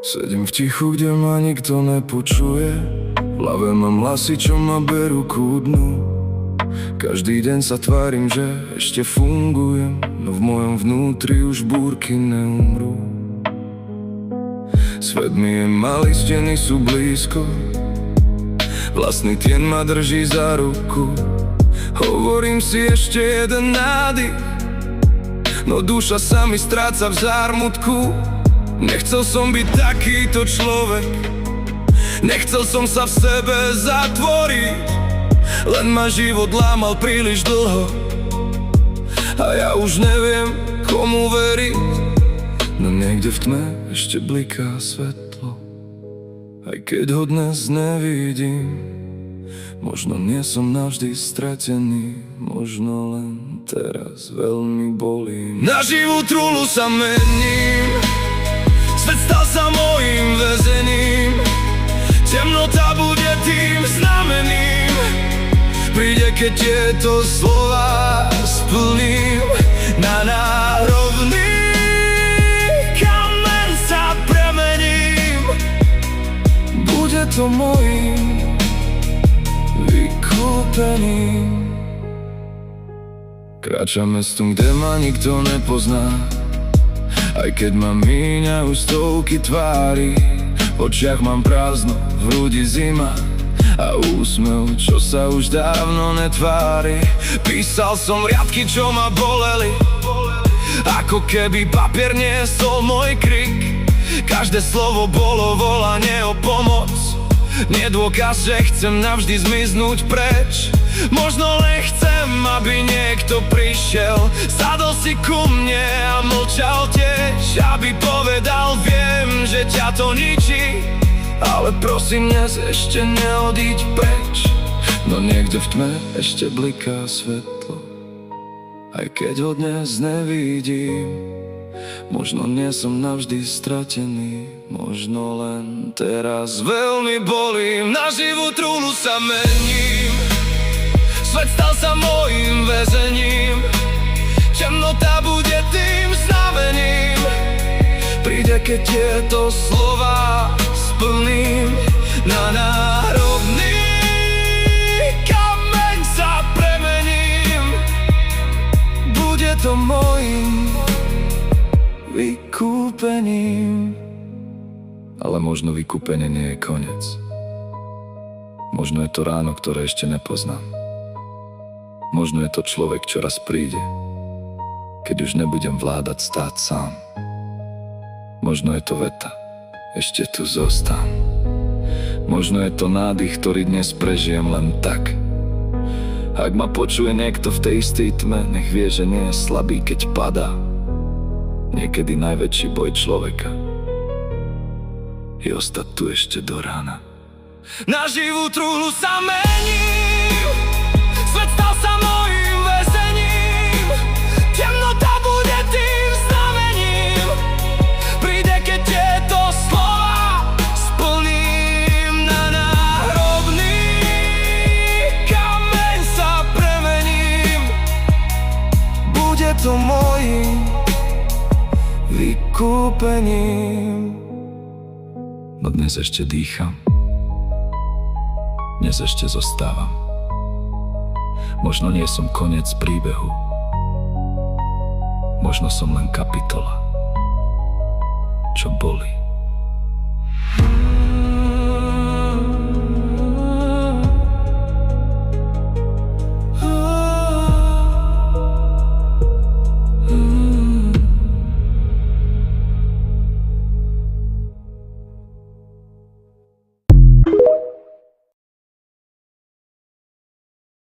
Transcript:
Sedím v tichu, kde ma nikto nepočuje. V hlave mám hlasy, čo ma berú ku dnu. Každý deň sa tvárim, že ešte fungujem, no v mojom vnútri už búrky neumrú. Svet mi je malý, steny sú blízko. Vlastný tieň ma drží za ruku. Hovorím si ešte jeden nádych, no duša sa mi stráca v zármutku. Nechcel som byť takýto človek, nechcel som sa v sebe zatvoriť, len ma život lámal príliš dlho a ja už neviem, komu veriť. No niekde v tme ešte bliká svetlo, aj keď ho dnes nevidím. Možno nie som navždy stratený, možno len teraz veľmi bolím. Na živú trúlu sa mením, svet stal sa mojím väzením. Temnota bude tým znamením, príde, keď tieto slova splním. Na nárovný kameň sa premením, bude to mojím vykúpením. Kráčam mestom, kde ma nikto nepozná, aj keď ma míňajú stovky tvári. V očiach mám prázdno, v hrudi zima a úsmev, čo sa už dávno netvári. Písal som riadky, čo ma boleli, ako keby papier niesol môj krik. Každé slovo bolo volanie o pomoc, nie dôkaz, že chcem navždy zmiznúť preč. Možno len chcem, aby niekto prišiel, sadol si ku mne a mlčal tiež, aby povedal: viem, že ťa to ničí, ale prosím, dnes ešte neodíď preč. No niekde v tme ešte bliká svetlo, aj keď ho dnes nevidím. Možno nie som navždy stratený, možno len teraz veľmi bolím. Na živú trúlu sa mením, svet stal sa mojím väzením. Temnota bude tým znamením, príde, keď tieto slova splním. Na národný kameň sa premením, bude to mojím vykúpením. Ale možno vykúpenie nie je koniec. Možno je to ráno, ktoré ešte nepoznám. Možno je to človek, čo raz príde, keď už nebudem vládať stáť sám. Možno je to veta: ešte tu zostaň. Možno je to nádych, ktorý dnes prežijem len tak. Ak ma počuje niekto v tej istej tme, nech vie, že nie je slabý, keď padá. Niekedy najväčší boj človeka je ostať tu ešte do rána. Na živú trúhlu sa mením, svet stal sa mojím väzením. Temnota bude tým znamením, príde, keď tieto slova splním. Na náhrobný kameň sa premením, bude to mojím vykúpením. No dnes ešte dýcham, dnes ešte zostávam. Možno nie som koniec príbehu, možno som len kapitola, čo bolí.